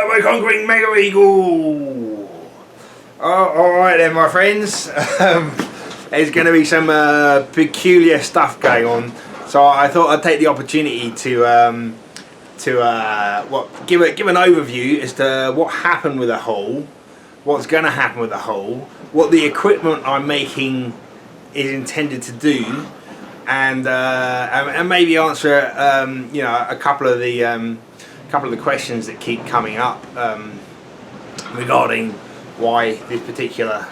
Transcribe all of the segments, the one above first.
Turbo Conquering Mega Eagle! Alright then my friends, there's going to be some peculiar stuff going on, so I thought I'd take the opportunity to give an overview as to what happened with the hull, what's going to happen with the hull, what the equipment I'm making is intended to do, and maybe answer you know, a couple of the questions that keep coming up regarding why this particular,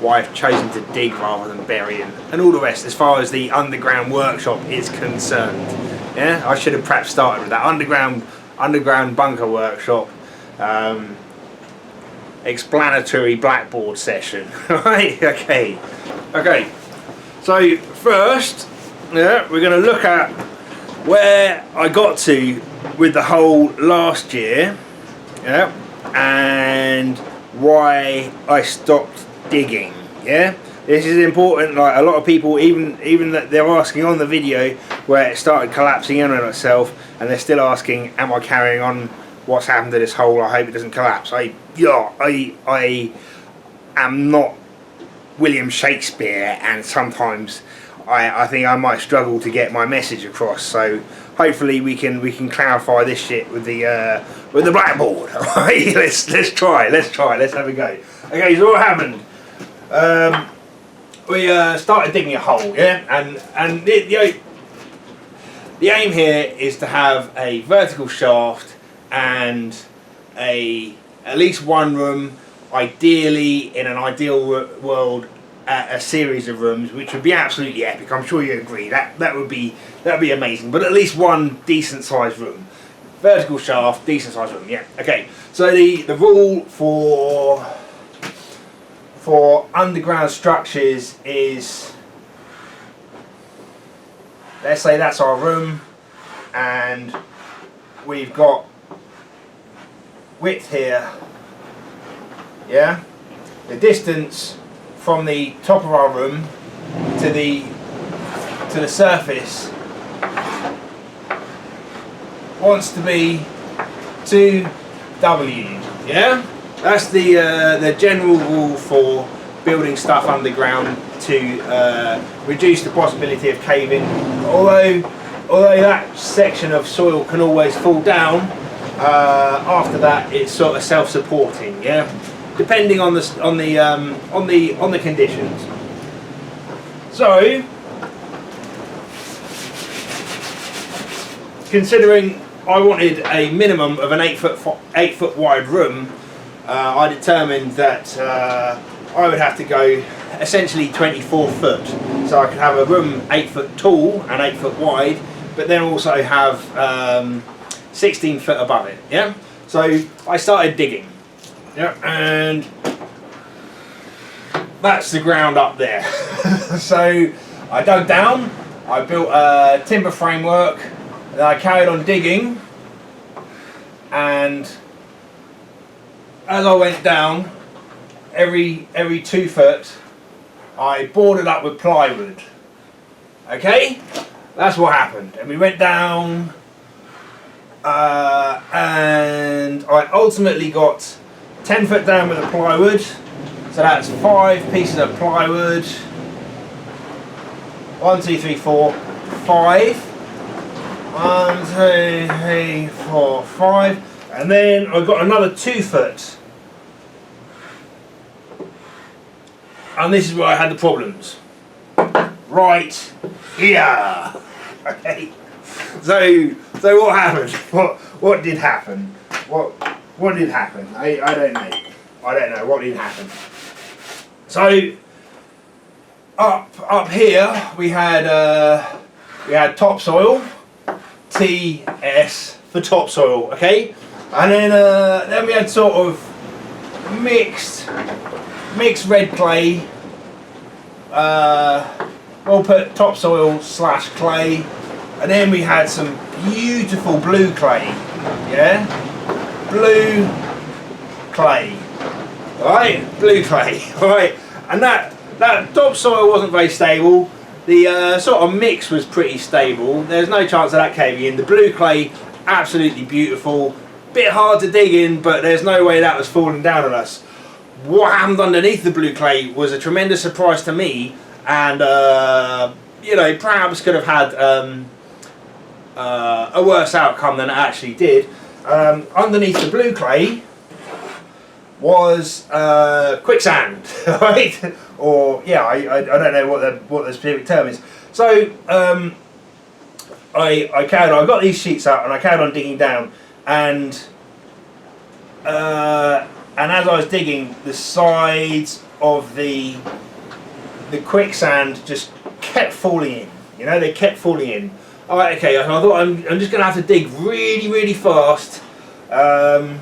why I've chosen to dig rather than bury, and all the rest as far as the underground workshop is concerned. Yeah, I should have perhaps started with that underground bunker workshop explanatory blackboard session. Right? Okay. So first, we're going to look at where I got to with the hole last year, and why I stopped digging. Yeah, this is important. Like a lot of people, even that they're asking on the video where it started collapsing in on itself, and they're still asking, am I carrying on? What's happened to this hole? I hope it doesn't collapse. I am not William Shakespeare, and sometimes I think I might struggle to get my message across. So hopefully we can clarify this shit with the blackboard. Alright, let's try. Let's have a go. Okay, so what happened? We started digging a hole, and the aim here is to have a vertical shaft and at least one room, ideally in an ideal world, a series of rooms, which would be absolutely epic. I'm sure you agree that would be amazing. But at least one decent sized room, vertical shaft, decent sized room. Yeah. Okay. So the rule for underground structures is, let's say that's our room, and we've got width here. Yeah. The distance from the top of our room to the surface wants to be 2W. Yeah, that's the general rule for building stuff underground to reduce the possibility of caving. Although that section of soil can always fall down, after that it's sort of self-supporting. Yeah. Depending on the conditions. So, considering I wanted a minimum of an 8 foot wide room, I determined that I would have to go essentially 24 foot. So I could have a room 8 foot tall and 8 foot wide, but then also have 16 foot above it. Yeah. So I started digging. Yeah, and that's the ground up there. So I dug down, I built a timber framework, and I carried on digging, and as I went down, every 2 foot I boarded up with plywood. Okay, that's what happened, and we went down, and I ultimately got 10 foot down with the plywood, so that's 5 pieces of plywood. 1, 2, 3, 4, 5. 1, 2, 3, 4, 5, and then I got another 2 foot, and this is where I had the problems. Right here. Okay. So what happened? What did happen? What did happen? I don't know. I don't know what did happen. So up here we had topsoil, TS for topsoil, okay, and then we had sort of mixed red clay. We'll put topsoil / clay, and then we had some beautiful blue clay. Yeah. Blue clay, alright, blue clay, alright, and that topsoil wasn't very stable. The sort of mix was pretty stable. There's no chance of that caving in. The blue clay, absolutely beautiful. bit hard to dig in, but there's no way that was falling down on us. What happened underneath the blue clay was a tremendous surprise to me, and you know, perhaps could have had a worse outcome than it actually did. Underneath the blue clay was quicksand, right? Or yeah, I don't know what the specific term is. So I got these sheets up and I carried on digging down, and as I was digging, the sides of the quicksand just kept falling in. You know, they kept falling in. Alright, okay, I thought I'm just going to have to dig really, really fast and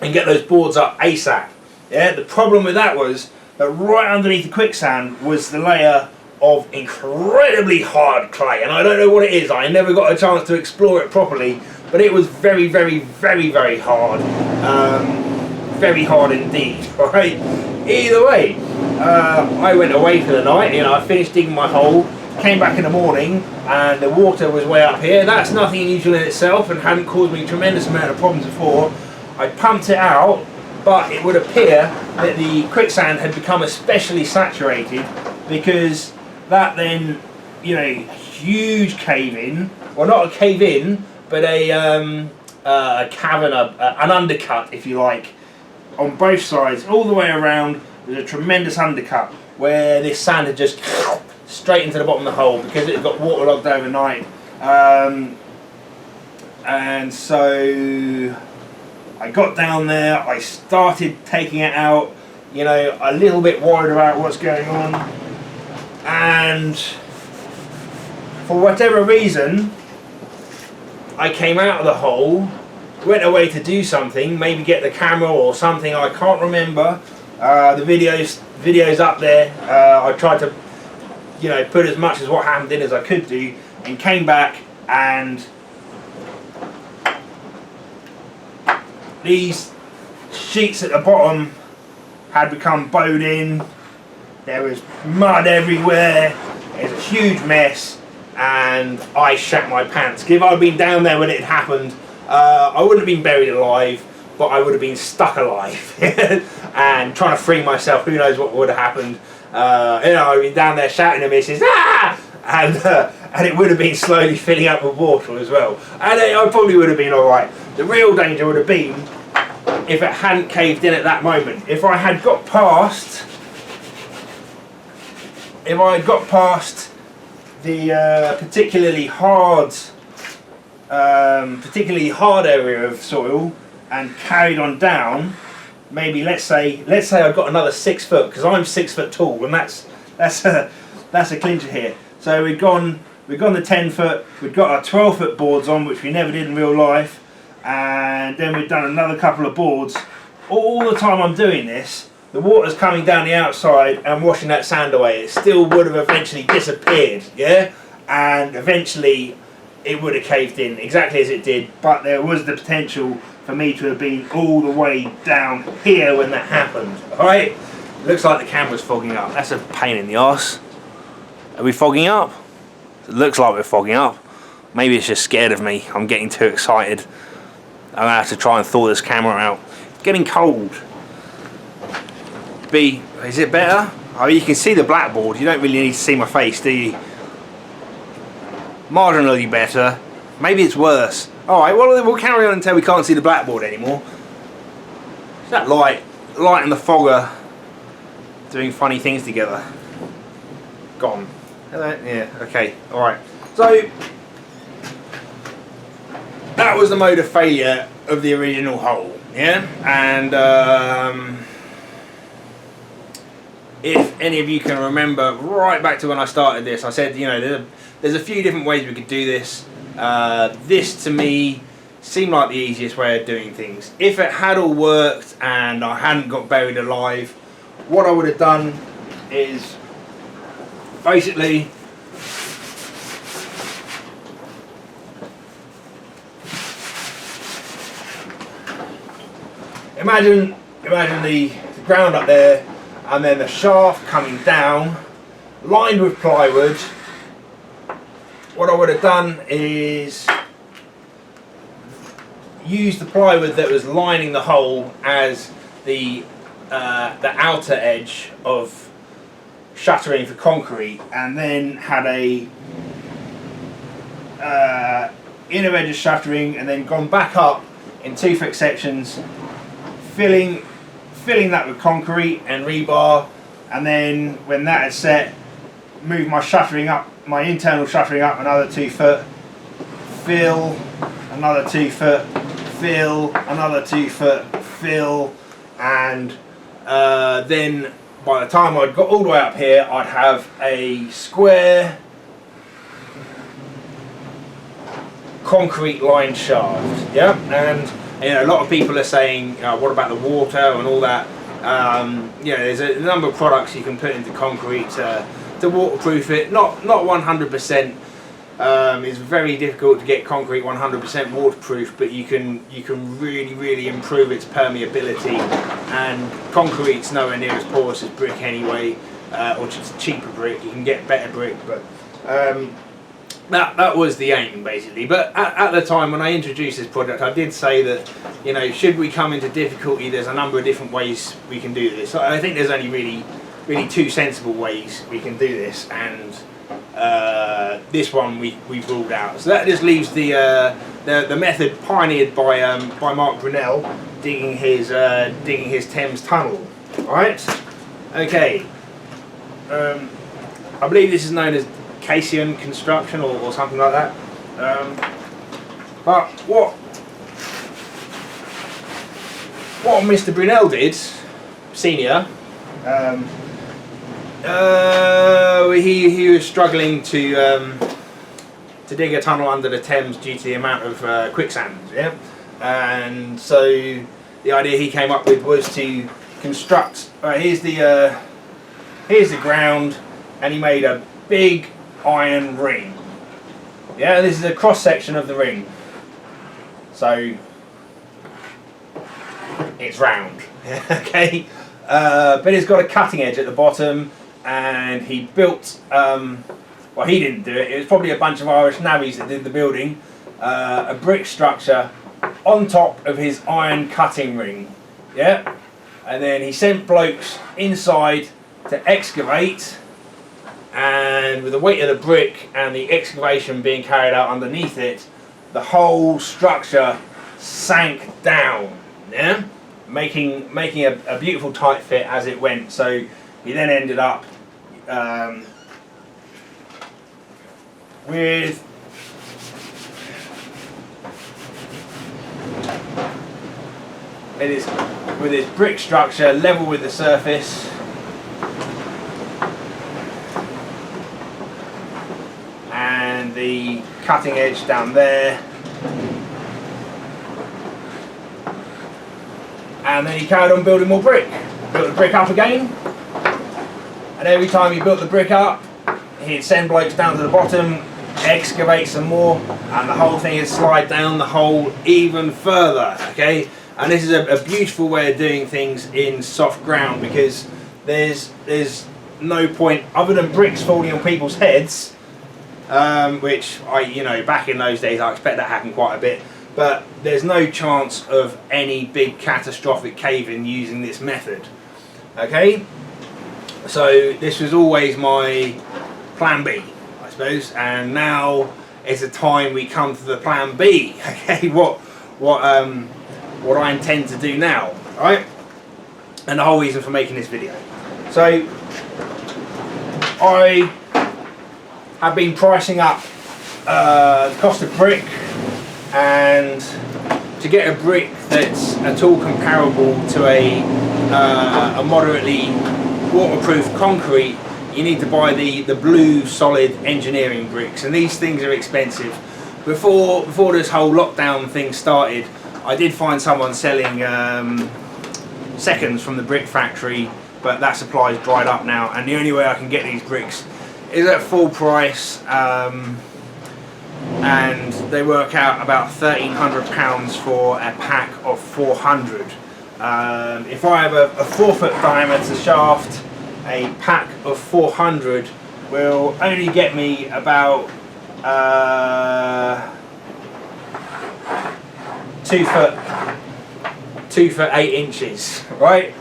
get those boards up ASAP. Yeah, the problem with that was that right underneath the quicksand was the layer of incredibly hard clay, and I don't know what it is. I never got a chance to explore it properly, but it was very, very, very, very hard. Very hard indeed. Right. Either way, I went away for the night. You know, I finished digging my hole, came back in the morning, and the water was way up here. That's nothing unusual in itself, and hadn't caused me a tremendous amount of problems before. I pumped it out, but it would appear that the quicksand had become especially saturated, because that then, you know, huge cave in, well, not a cave in, but a cavern, an undercut, if you like, on both sides, all the way around. There's a tremendous undercut where this sand had just straight into the bottom of the hole because it had got waterlogged overnight. And so I got down there, I started taking it out, you know, a little bit worried about what's going on, and for whatever reason I came out of the hole, went away to do something, maybe get the camera or something, I can't remember. The video's up there. I tried to, you know, put as much as what happened in as I could do, and came back, and these sheets at the bottom had become bowed in. There was mud everywhere. It was a huge mess, and I shat my pants. If I'd been down there when it happened, I wouldn't have been buried alive, but I would have been stuck alive and trying to free myself. Who knows what would have happened? You know, I'd been down there shouting at missus, ah! And it would have been slowly filling up with water as well. And I probably would have been all right. The real danger would have been if it hadn't caved in at that moment. If I had got past the particularly hard area of soil and carried on down, maybe let's say I got another 6 foot, because I'm 6 foot tall, and that's a clincher here. So we've gone the 10 foot, we've got our 12 foot boards on, which we never did in real life, and then we've done another couple of boards. All the time I'm doing this, the water's coming down the outside and washing that sand away. It still would have eventually disappeared, yeah? And eventually it would have caved in exactly as it did, but there was the potential for me to have been all the way down here when that happened. Alright? Looks like the camera's fogging up. That's a pain in the arse. Are we fogging up? It looks like we're fogging up. Maybe it's just scared of me. I'm getting too excited. I'm gonna have to try and thaw this camera out. It's getting cold. Is it better? Oh, you can see the blackboard. You don't really need to see my face, do you? Marginally better. Maybe it's worse. Alright, well, we'll carry on until we can't see the blackboard anymore. Is that light and the fogger doing funny things together? Gone. Hello? Yeah, okay, alright. So, that was the mode of failure of the original hole, yeah? And, if any of you can remember right back to when I started this, I said, you know, there's a few different ways we could do this. This to me seemed like the easiest way of doing things. If it had all worked and I hadn't got buried alive, what I would have done is basically imagine the ground up there, and then the shaft coming down, lined with plywood. What I would have done is used the plywood that was lining the hole as the outer edge of shuttering for concrete, and then had a inner edge of shuttering, and then gone back up in 2-foot sections, filling that with concrete and rebar, and then when that had set, move my shuttering up, my internal shuttering up another 2 foot, fill another 2 foot, fill another 2 foot, fill, and then by the time I'd got all the way up here, I'd have a square concrete lined shaft. Yeah, and you know, a lot of people are saying, what about the water and all that? You know, there's a number of products you can put into concrete to waterproof it. Not 100%. It's very difficult to get concrete 100% waterproof, but you can really improve its permeability. And concrete's nowhere near as porous as brick anyway, or just cheaper brick. You can get better brick, but that was the aim basically. But at the time when I introduced this product, I did say that, you know, should we come into difficulty, there's a number of different ways we can do this. So I think there's only really 2 sensible ways we can do this, and this one we've ruled out. So that just leaves the method pioneered by Mark Brunel, digging his Thames tunnel. All right. Okay. I believe this is known as Casean construction or something like that. But what Mr. Brunel did, senior, he was struggling to dig a tunnel under the Thames due to the amount of quicksand, yeah, and so the idea he came up with was to construct. Here's the ground, and he made a big iron ring. Yeah, this is a cross section of the ring, so it's round. Okay, but it's got a cutting edge at the bottom. And he built, well, he didn't do it, it was probably a bunch of Irish navvies that did the building, a brick structure on top of his iron cutting ring, yeah? And then he sent blokes inside to excavate, and with the weight of the brick and the excavation being carried out underneath it, the whole structure sank down, yeah? Making a beautiful tight fit as it went. So he then ended up with his brick structure level with the surface, and the cutting edge down there, and then he carried on building more brick. Built the brick up again, and every time he built the brick up, he'd send blokes down to the bottom, excavate some more, and the whole thing would slide down the hole even further. Okay, and this is a beautiful way of doing things in soft ground, because there's no point other than bricks falling on people's heads, which back in those days I expect that happened quite a bit. But there's no chance of any big catastrophic cave-in using this method. Okay, so this was always my plan B, I suppose, and now it's a time we come to the plan B. Okay, what I intend to do now, right? And the whole reason for making this video. So I have been pricing up the cost of brick, and to get a brick that's at all comparable to a moderately waterproof concrete, you need to buy the blue solid engineering bricks, and these things are expensive. Before this whole lockdown thing started, I did find someone selling seconds from the brick factory, but that supply's dried up now, and the only way I can get these bricks is at full price. And they work out about £1,300 for a pack of 400. If I have a 4-foot diameter shaft, a pack of 400 will only get me about 2 foot 8 inches, right?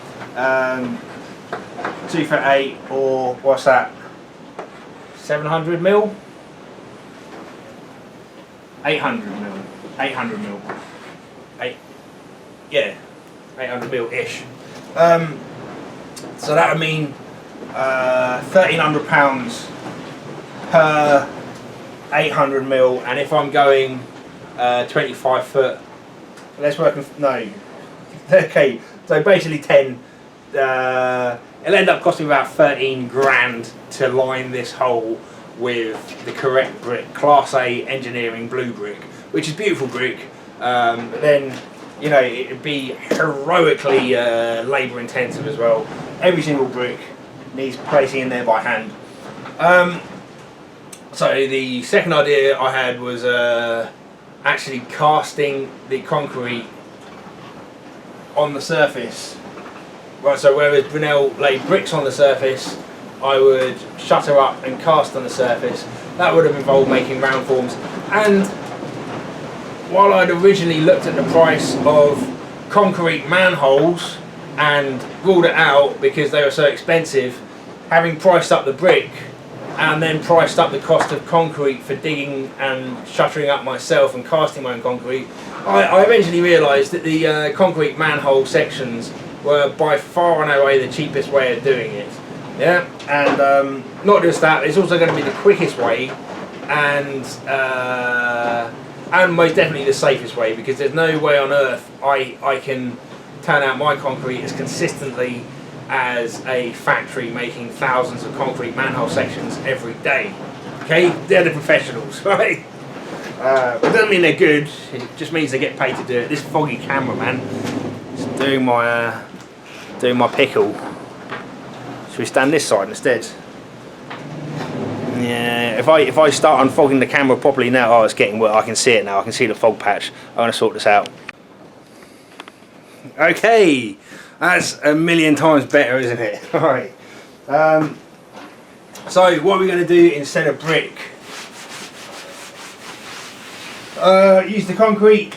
2 foot 8, or what's that? 700 mil? 800 mil. 800 mil. Yeah, 800 mil ish. So that would mean £1,300 per 800 mil, and if I'm going 25 foot, let's work. No, okay. So basically 10. It'll end up costing about 13 grand to line this hole with the correct brick, Class A engineering blue brick, which is beautiful brick. But then, you know, it'd be heroically labour intensive as well. Every single brick needs placing in there by hand. So the second idea I had was actually casting the concrete on the surface. Right, so whereas Brunel laid bricks on the surface, I would shutter up and cast on the surface. That would have involved making round forms. And while I'd originally looked at the price of concrete manholes and ruled it out because they were so expensive, having priced up the brick and then priced up the cost of concrete for digging and shuttering up myself and casting my own concrete, I eventually realised that the concrete manhole sections were by far and away the cheapest way of doing it. Yeah, and not just that, it's also going to be the quickest way and most definitely the safest way, because there's no way on earth I can turn out my concrete as consistently as a factory making thousands of concrete manhole sections every day. Okay, they're the professionals, right? But it doesn't mean they're good, it just means they get paid to do it. This foggy camera, man, is doing my pickle. Should we stand this side instead? Yeah, if I start unfogging the camera properly now, oh, it's getting wet. I can see it now. I can see the fog patch. I'm going to sort this out. Okay, that's a million times better, isn't it? All right. So what are we going to do instead of brick? Use the concrete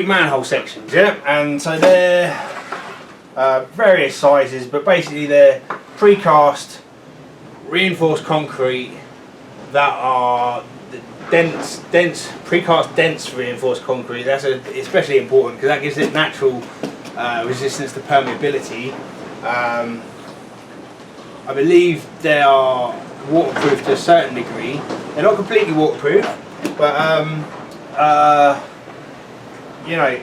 manhole sections. Yeah, and so they're various sizes, but basically they're precast reinforced concrete that are dense precast dense reinforced concrete. That's especially important because that gives it natural resistance to permeability. I believe they are waterproof to a certain degree. They're not completely waterproof, but you know,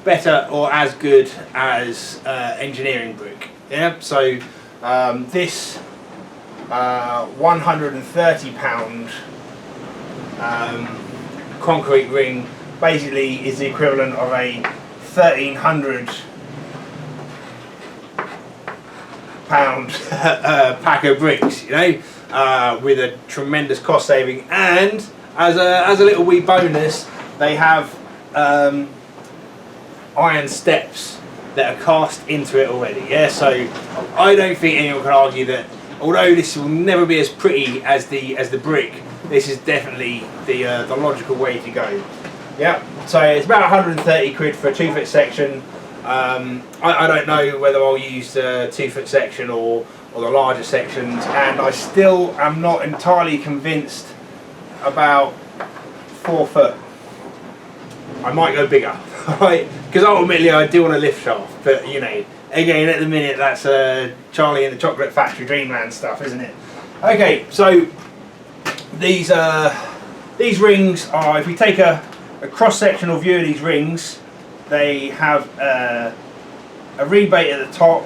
better or as good as engineering brick. Yeah, so this 130 pound concrete ring basically is the equivalent of a 1,300 pound pack of bricks, you know, with a tremendous cost saving. And as a little wee bonus, they have iron steps that are cast into it already. Yeah, so I don't think anyone can argue that although this will never be as pretty as the brick, this is definitely the logical way to go. Yeah, so it's about 130 quid for a 2 foot section. I don't know whether I'll use the 2 foot section or the larger sections, and I still am not entirely convinced about 4 foot. I might go bigger, right? Because ultimately I do want a lift shaft, but you know, again at the minute that's Charlie and the Chocolate Factory Dreamland stuff, isn't it? Okay, so these rings are, if we take a cross-sectional view of these rings, they have a rebate at the top.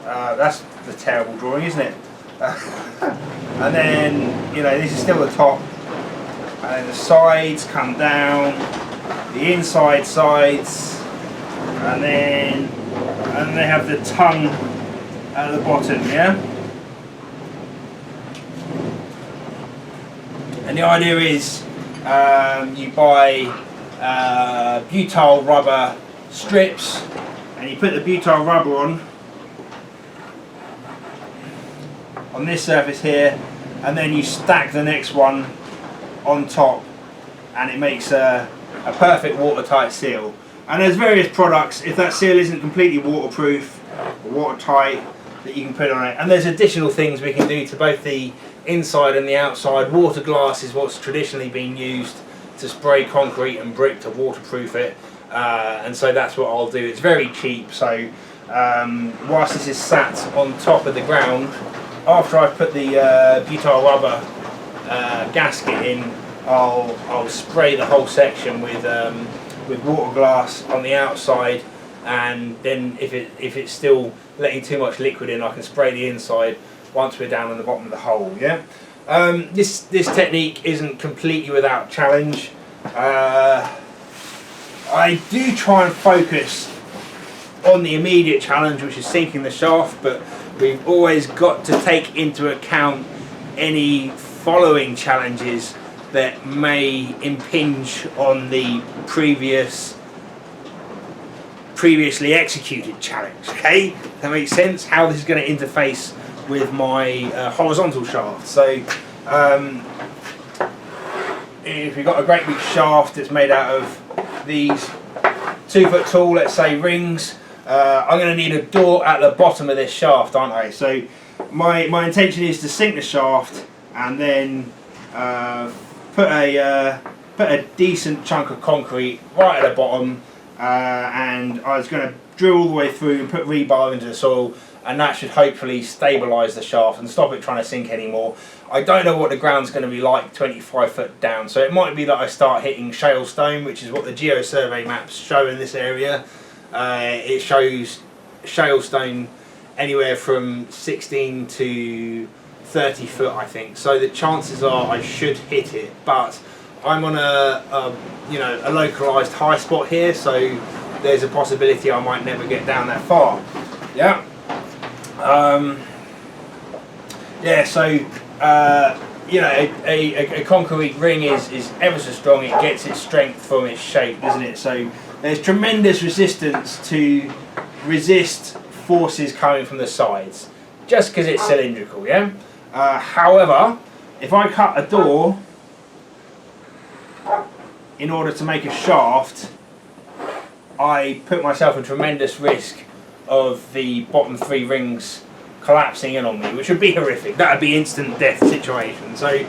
That's the terrible drawing, isn't it? And then, you know, this is still the top, and then the sides come down, the inside sides, and then they have the tongue at the bottom, yeah? And the idea is you buy butyl rubber strips, and you put the butyl rubber on this surface here, and then you stack the next one on top, and it makes a perfect watertight seal. And there's various products, if that seal isn't completely waterproof or watertight, that you can put on it. And there's additional things we can do to both the inside and the outside. Water glass is what's traditionally been used to spray concrete and brick to waterproof it, and so that's what I'll do. It's very cheap, so whilst this is sat on top of the ground, after I've put the butyl rubber gasket in, I'll spray the whole section with water glass on the outside, and then if it's still letting too much liquid in, I can spray the inside once we're down on the bottom of the hole. Yeah. This technique isn't completely without challenge. I do try and focus on the immediate challenge, which is sinking the shaft, but we've always got to take into account any following challenges that may impinge on the previously executed challenge. Okay, that makes sense, how this is going to interface with my horizontal shaft. So if we've got a great big shaft that's made out of these 2 foot tall, let's say, rings, I'm going to need a door at the bottom of this shaft, aren't I? So my intention is to sink the shaft and then put a decent chunk of concrete right at the bottom, and I was going to drill all the way through and put rebar into the soil, and that should hopefully stabilise the shaft and stop it trying to sink anymore. I don't know what the ground's going to be like 25 foot down, so it might be that I start hitting shale stone, which is what the geo-survey maps show in this area. It shows shale stone anywhere from 16 to 30 foot, I think, so the chances are I should hit it, but I'm on a localised high spot here, so there's a possibility I might never get down that far. Yeah. So a concrete ring is ever so strong. It gets its strength from its shape, doesn't it? So there's tremendous resistance to resist forces coming from the sides, just because it's cylindrical. Yeah. However, if I cut a door in order to make a shaft, I put myself at tremendous risk of the bottom 3 rings collapsing in on me, which would be horrific. That would be instant death situation. So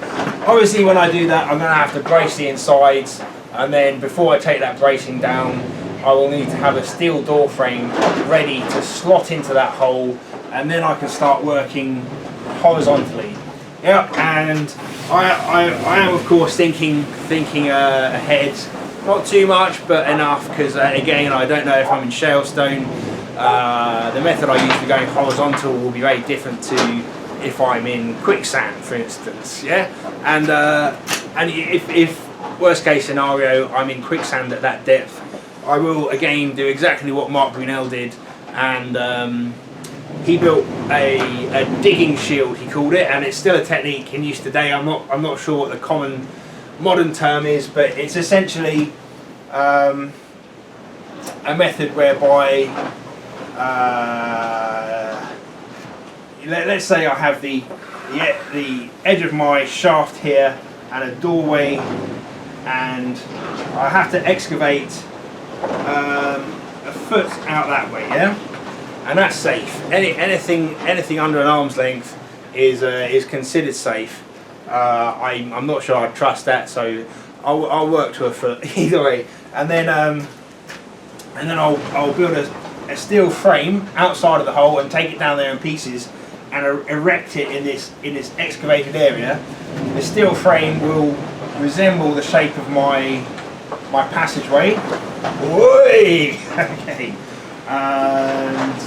obviously when I do that, I'm going to have to brace the insides, and then before I take that bracing down, I will need to have a steel door frame ready to slot into that hole, and then I can start working horizontally. Yeah, and I am of course thinking ahead, not too much but enough, because again, I don't know if I'm in shale stone. The method I use for going horizontal will be very different to if I'm in quicksand, for instance. Yeah, and if worst case scenario I'm in quicksand at that depth, I will again do exactly what Mark Brunel did, and he built a digging shield, he called it, and it's still a technique in use today. I'm not sure what the common modern term is, but it's essentially a method whereby let's say I have the edge of my shaft here and a doorway, and I have to excavate a foot out that way, yeah, and that's safe. Anything under an arm's length is considered safe. I'm not sure I'd trust that, so I'll work to a foot either way, and then I'll build a steel frame outside of the hole and take it down there in pieces and erect it in this excavated area. The steel frame will resemble the shape of my passageway. Oi! Okay. And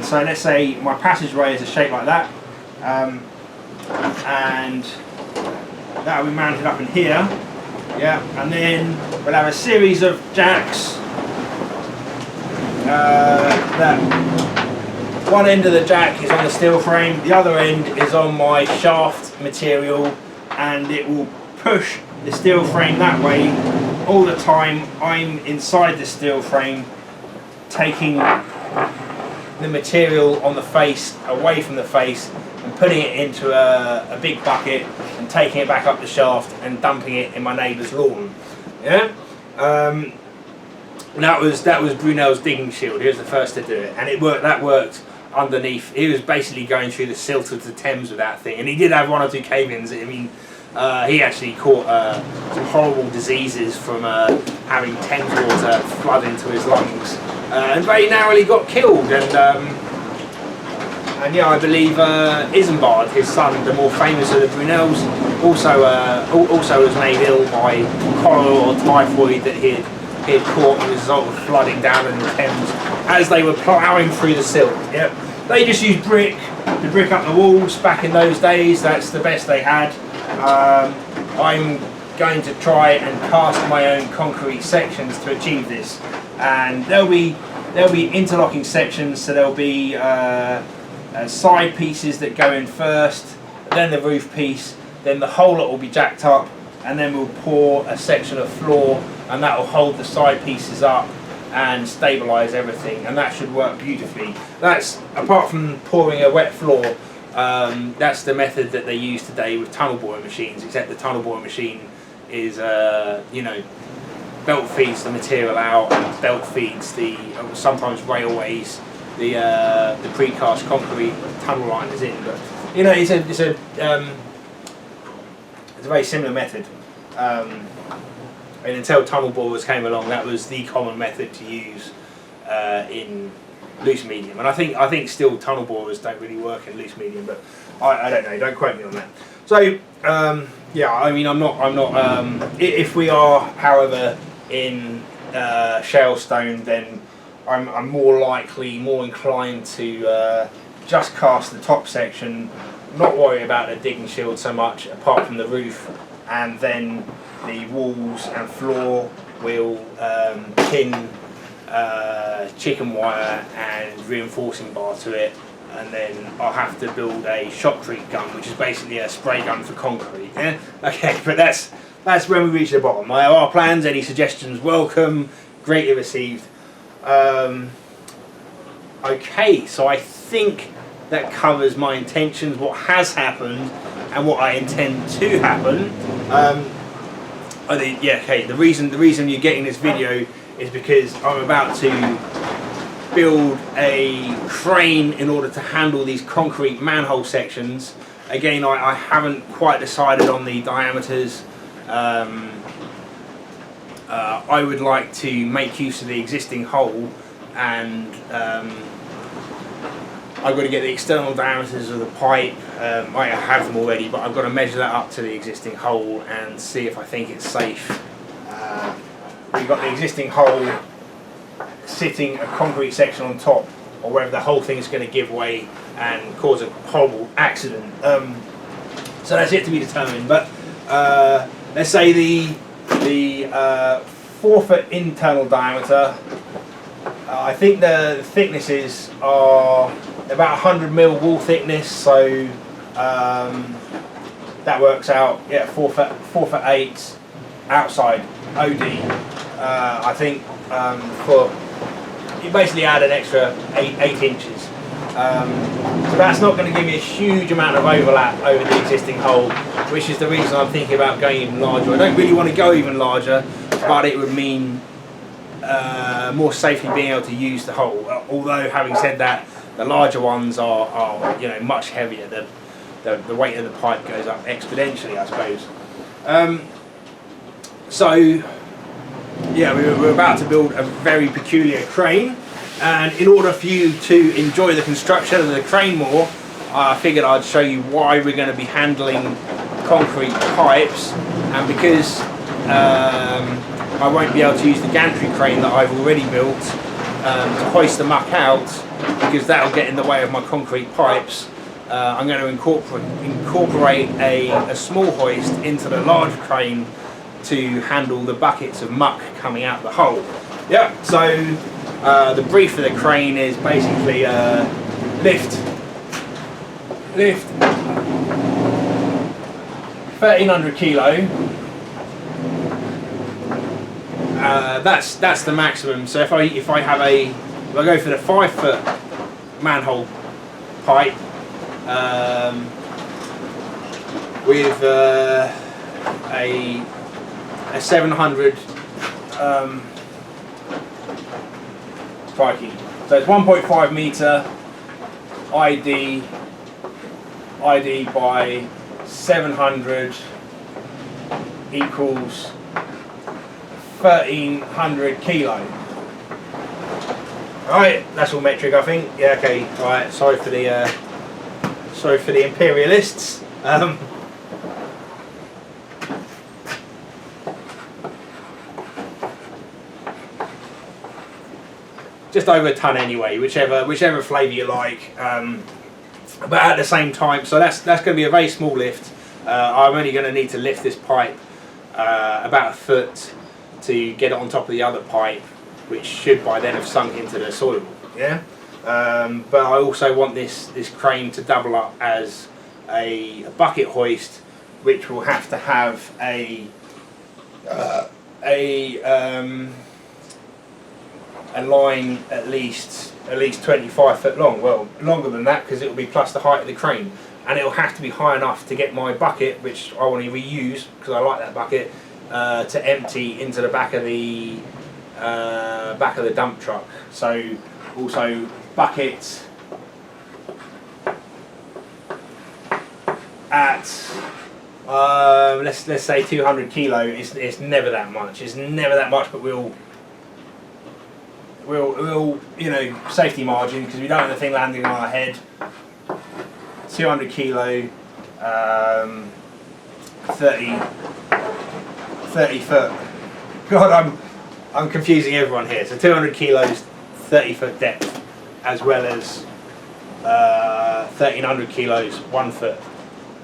so let's say my passageway is a shape like that, and that will be mounted up in here. Yeah, and then we'll have a series of jacks. That one end of the jack is on the steel frame, the other end is on my shaft material, and it will push the steel frame that way all the time. I'm inside the steel frame, taking the material on the face away from the face and putting it into a big bucket and and taking it back up the shaft and dumping it in my neighbour's lawn. Yeah. That was Brunel's digging shield. He was the first to do it, and it worked. That worked underneath. He was basically going through the silt of the Thames with that thing, and he did have 1 or 2 cave-ins. I mean, he actually caught some horrible diseases from having Thames water flood into his lungs, and very narrowly got killed. And yeah, I believe Isambard, his son, the more famous of the Brunels, also was made ill by cholera or typhoid that he had caught as a result of flooding down in the Thames as they were ploughing through the silt. Yep. They just used brick to brick up the walls back in those days. That's the best they had. I'm going to try and cast my own concrete sections to achieve this, and there'll be interlocking sections. So there'll be side pieces that go in first, then the roof piece, then the whole lot will be jacked up, and then we'll pour a section of floor, and that will hold the side pieces up and stabilise everything, and that should work beautifully. That's, apart from pouring a wet floor, that's the method that they use today with tunnel boring machines, except the tunnel boring machine is, you know, belt feeds the material out and belt feeds the, sometimes railways, the precast concrete tunnel liners in. But you know, it's a very similar method. And until tunnel borers came along, that was the common method to use in loose medium. And I think still tunnel borers don't really work in loose medium, but I don't know. Don't quote me on that. So yeah, I mean, I'm not. If we are, however, in shale stone, then I'm more inclined to just cast the top section, not worry about the digging shield so much, apart from the roof, and then the walls and floor will pin chicken wire and reinforcing bar to it, and then I'll have to build a shotcrete gun, which is basically a spray gun for concrete. Yeah? Okay, but that's when we reach the bottom. Our plans, any suggestions, welcome, greatly received. Okay, so I think that covers my intentions, what has happened, and what I intend to happen. I think, yeah, okay. The reason you're getting this video is because I'm about to build a crane in order to handle these concrete manhole sections. Again, I haven't quite decided on the diameters. I would like to make use of the existing hole, and I've got to get the external diameters of the pipe. I have them already, but I've got to measure that up to the existing hole and see if I think it's safe. We've got the existing hole sitting a concrete section on top, or whether the whole thing is going to give way and cause a horrible accident. So that's yet to be determined. But let's say the 4 foot internal diameter. I think the thicknesses are about 100 mil wall thickness, so that works out. Yeah, 4 foot 8 outside OD. I think for you basically add an extra 8 inches. So that's not going to give me a huge amount of overlap over the existing hole, which is the reason I'm thinking about going even larger. I don't really want to go even larger, but it would mean more safely being able to use the hole. Although, having said that, the larger ones are you know, much heavier. The weight of the pipe goes up exponentially, I suppose. So yeah, we're about to build a very peculiar crane, and in order for you to enjoy the construction of the crane more, I figured I'd show you why we're going to be handling concrete pipes. And because I won't be able to use the gantry crane that I've already built to hoist the muck out, because that'll get in the way of my concrete pipes, I'm going to incorporate a small hoist into the large crane to handle the buckets of muck coming out the hole. Yeah, so the brief for the crane is basically lift 1300 kilo. That's the maximum. So if I go for the 5 foot manhole pipe, with a 700 crikey. So it's 1.5 meter ID by 700 equals 1300 kilo. Right, that's all metric, I think. Yeah, okay. Right, sorry for the imperialists. Just over a ton anyway, whichever flavour you like. But at the same time, so that's going to be a very small lift. I'm only going to need to lift this pipe about a foot to get it on top of the other pipe, which should by then have sunk into the soil. Yeah. But I also want this crane to double up as a bucket hoist, which will have to have a line at least 25 foot long. Well, longer than that because it will be plus the height of the crane, and it will have to be high enough to get my bucket, which I want to reuse because I like that bucket, to empty into the back of the dump truck. So also buckets at let's say 200 kilo. It's never that much. It's never that much, but we'll you know, safety margin because we don't want the thing landing on our head. 200 kilo, 30 foot. God, I'm confusing everyone here. So 200 kilos, 30 foot depth, as well as 1300 kilos, 1 foot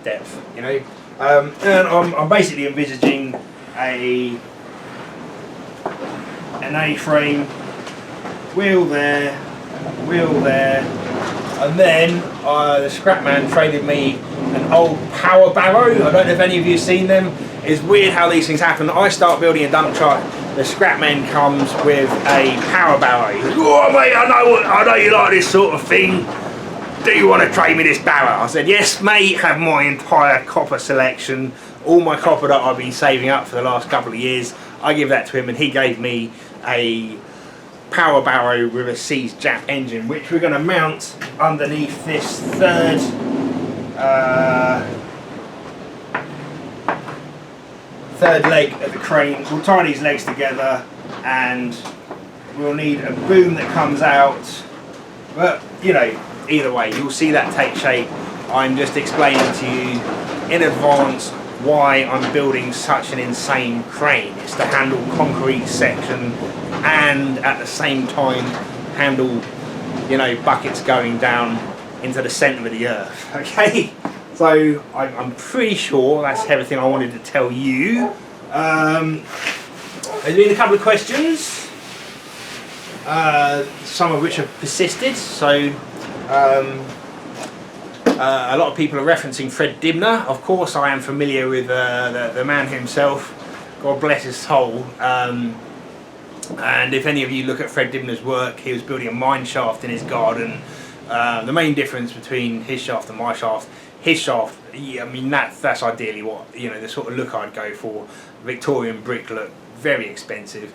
depth. You know, and I'm basically envisaging an A-frame. Wheel there, and then the scrap man traded me an old power barrow. I don't know if any of you have seen them. It's weird how these things happen. I start building a dump truck, the scrap man comes with a power barrow. He goes, "Oh mate, I know you like this sort of thing. Do you want to trade me this barrow?" I said, "Yes mate, have my entire copper selection, all my copper that I've been saving up for the last couple of years." I give that to him and he gave me a power barrow with a seized Jap engine, which we're going to mount underneath this third leg of the crane. We'll tie these legs together and we'll need a boom that comes out, but you know, either way you'll see that take shape. I'm just explaining to you in advance why I'm building such an insane crane. It's to handle concrete section and at the same time handle, you know, buckets going down into the centre of the earth. Okay, so I'm pretty sure that's everything I wanted to tell you. There's been a couple of questions, some of which have persisted. So a lot of people are referencing Fred Dibner. Of course I am familiar with the man himself, God bless his soul. And if any of you look at Fred Dibner's work, he was building a mine shaft in his garden. The main difference between his shaft and my shaft, his shaft, I mean that's ideally what, you know, the sort of look I'd go for. Victorian brick look, very expensive,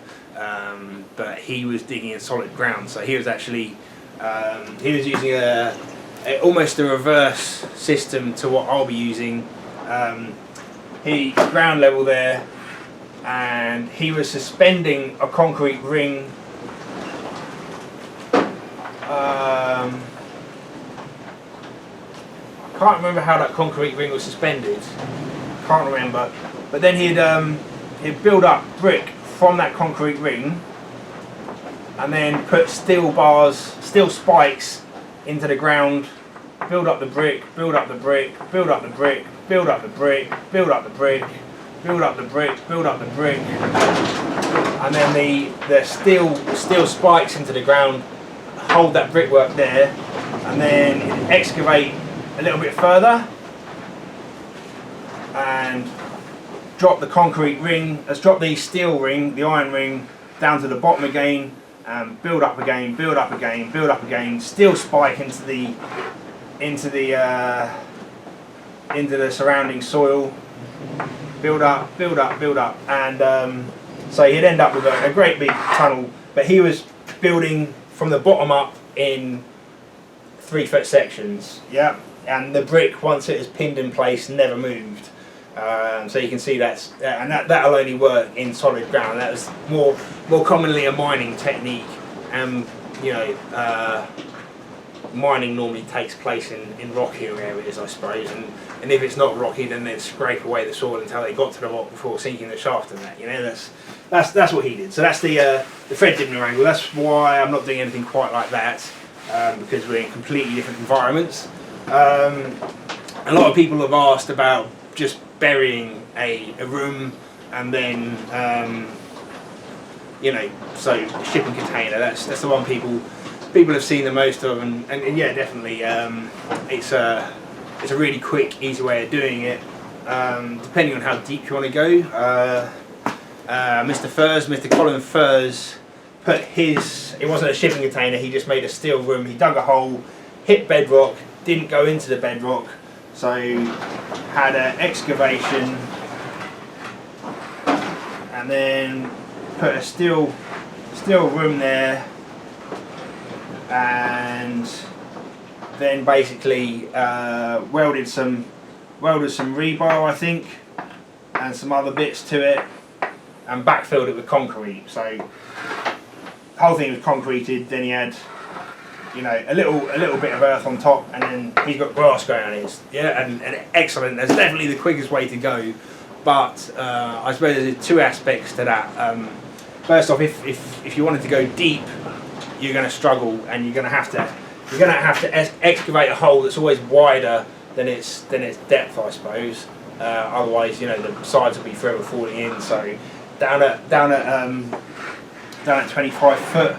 but he was digging in solid ground, so he was actually he was using almost a reverse system to what I'll be using. He ground level there, and he was suspending a concrete ring. I can't remember how that concrete ring was suspended. Can't remember. But then he'd build up brick from that concrete ring, and then put steel bars, steel spikes into the ground. Build up the brick, build up the brick, build up the brick, build up the brick, build up the brick, build up the brick, build up the brick, and then the steel spikes into the ground, hold that brickwork there, and then excavate a little bit further and drop the concrete ring, drop the steel ring, the iron ring, down to the bottom again, and build up again, build up again, build up again, steel spike into the into the surrounding soil, build up, and so he'd end up with a great big tunnel. But he was building from the bottom up in 3-foot sections, yeah. And the brick, once it is pinned in place, never moved. So you can see that'll only work in solid ground. That was more commonly a mining technique, and you know, mining normally takes place in rockier areas, I suppose. And if it's not rocky, then they'd scrape away the soil until they got to the rock before sinking the shaft and that. You know, that's what he did. So that's the Fred Dibner angle. That's why I'm not doing anything quite like that, because we're in completely different environments. A lot of people have asked about just burying a room and then you know, so a shipping container, that's the one people have seen the most of, and yeah, definitely it's a really quick, easy way of doing it, depending on how deep you want to go. Mr. Colin Furs put his, it wasn't a shipping container, he just made a steel room. He dug a hole, hit bedrock, didn't go into the bedrock, so had an excavation and then put a steel room there, and then basically welded some rebar, I think, and some other bits to it, and backfilled it with concrete. So the whole thing was concreted. Then he had, you know, a little bit of earth on top, and then he's got grass growing on his, yeah, and excellent. That's definitely the quickest way to go. But I suppose there's two aspects to that. First off, if you wanted to go deep, you're going to struggle, and you're going to have to excavate a hole that's always wider than its depth, I suppose. Otherwise, you know, the sides will be forever falling in. So down at 25 foot,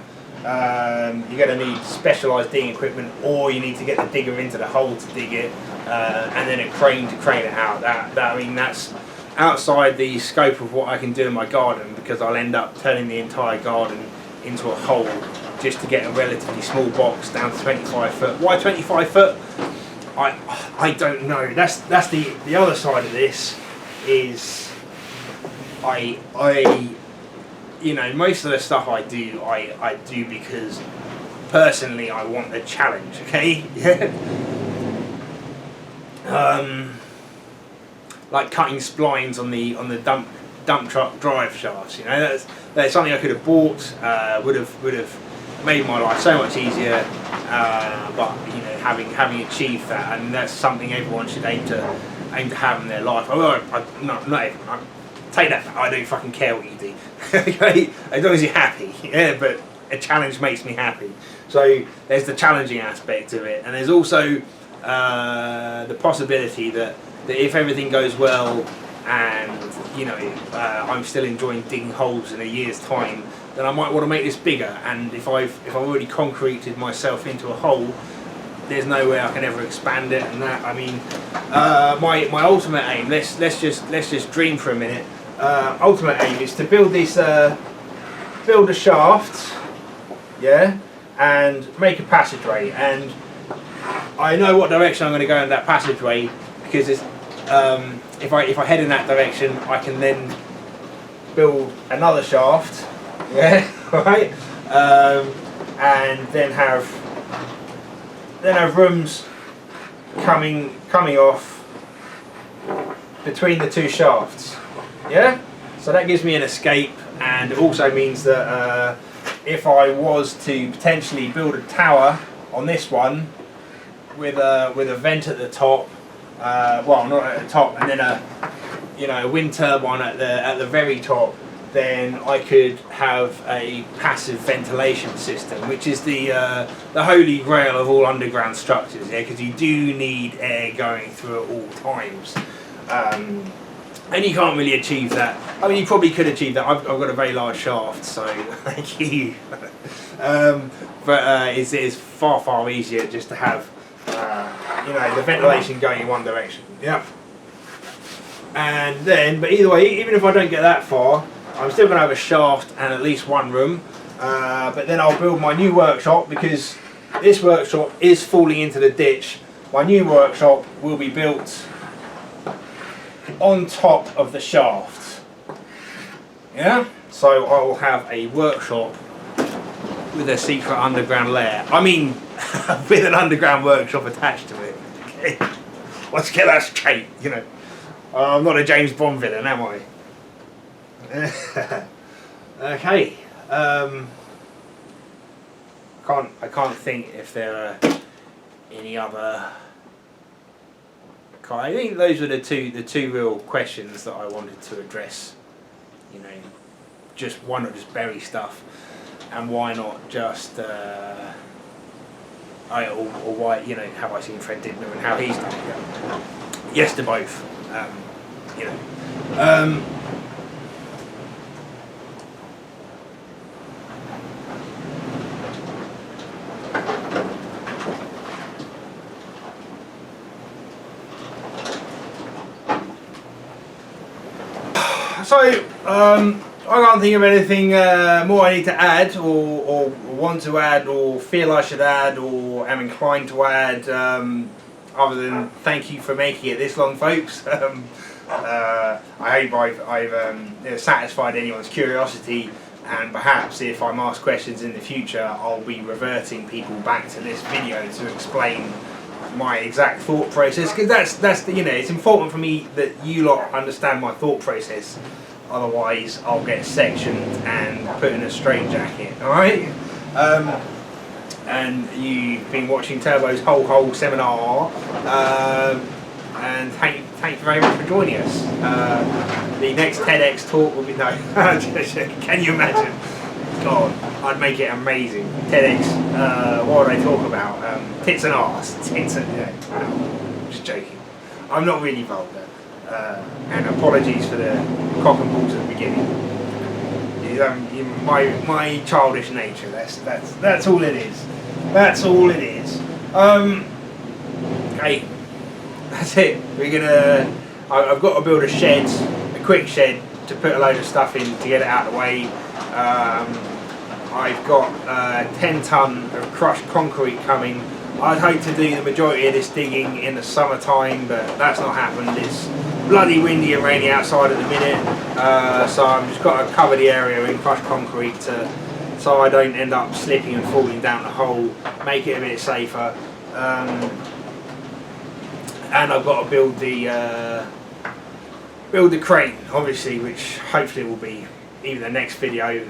you're going to need specialised digging equipment, or you need to get the digger into the hole to dig it, and then a crane to crane it out. I mean, that's outside the scope of what I can do in my garden, because I'll end up turning the entire garden into a hole just to get a relatively small box down to 25 foot. Why 25 foot? I don't know. That's the other side of this is I you know, most of the stuff I do because personally I want a challenge, okay? Like cutting splines on the dump truck drive shafts, you know, that's something I could have bought, would have made my life so much easier, but you know, having achieved that, and that's something everyone should aim to have in their life. Not everyone. Take that. I don't fucking care what you do. Okay, as long as you're happy. Yeah, but a challenge makes me happy. So there's the challenging aspect of it, and there's also the possibility that if everything goes well, and you know, I'm still enjoying digging holes in a year's time, then I might want to make this bigger. And if I've already concreted myself into a hole, there's no way I can ever expand it. And that, I mean, my ultimate aim. Let's just dream for a minute. Ultimate aim is to build this, build a shaft, yeah, and make a passageway. And I know what direction I'm going to go in that passageway, because it's, if I head in that direction, I can then build another shaft, yeah, right, and then have rooms coming off between the two shafts, yeah. So that gives me an escape, and it also means that if I was to potentially build a tower on this one with a vent at the top, well, not at the top, and then a wind turbine at the very top, then I could have a passive ventilation system, which is the holy grail of all underground structures, yeah, because you do need air going through at all times, and you can't really achieve that. I mean, you probably could achieve that. I've got a very large shaft, so thank you. But it's far easier just to have you know, the ventilation going in one direction. Yeah. And then, but either way, even if I don't get that far, I'm still going to have a shaft and at least one room. But then I'll build my new workshop, because this workshop is falling into the ditch. My new workshop will be built on top of the shaft. Yeah? So I will have a workshop with a secret underground lair. I mean, with an underground workshop attached to it. Okay? Let's get that straight, you know. I'm not a James Bond villain, am I? Okay. I can't think if there are any other. I think those were the two real questions that I wanted to address. You know, just why not just bury stuff, and why not just or why, you know, have I seen Fred Dibner and how he's done it? Yes to both. You know. So, I can't think of anything more I need to add, or want to add, or feel I should add, or am inclined to add, other than thank you for making it this long, folks. I hope I've satisfied anyone's curiosity, and perhaps if I'm asked questions in the future, I'll be reverting people back to this video to explain my exact thought process, because that's the, you know, it's important for me that you lot understand my thought process, otherwise I'll get sectioned and put in a straitjacket. Alright, and you've been watching Turbo's whole seminar, and thank you very much for joining us. The next TEDx talk will be, no, can you imagine? God, I'd make it amazing. TEDx, what would I talk about? Tits and arse. Tits and, yeah, no, just joking. I'm not really vulgar. And apologies for the cock and balls at the beginning. My childish nature, that's all it is. That's all it is. Okay, that's it. We're gonna, I've got to build a shed, a quick shed, to put a load of stuff in to get it out of the way. I've got 10 ton of crushed concrete coming. I'd hope to do the majority of this digging in the summertime, but that's not happened. It's bloody windy and rainy outside at the minute, so I've just got to cover the area in crushed concrete so I don't end up slipping and falling down the hole, make it a bit safer. And I've got to build the crane, obviously, which hopefully will be either the next video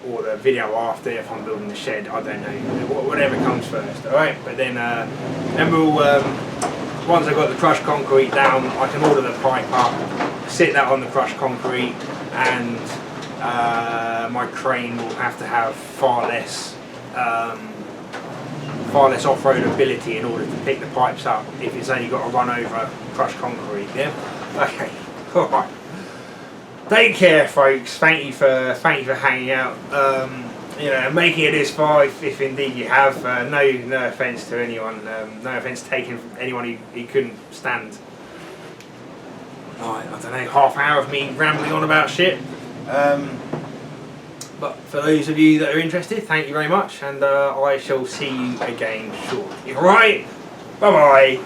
or the video after if I'm building the shed. I don't know, whatever comes first. All right, but then we'll once I've got the crushed concrete down, I can order the pipe up, sit that on the crushed concrete, and my crane will have to have far less off-road ability in order to pick the pipes up if it's only got to run over crushed concrete. Yeah. Okay. All right. Take care, folks. Thank you for hanging out. You know, making it this far, if indeed you have. No offence to anyone. No offence taken from anyone who couldn't stand. I don't know, half an hour of me rambling on about shit. But for those of you that are interested, thank you very much, and I shall see you again shortly. All right. Bye bye.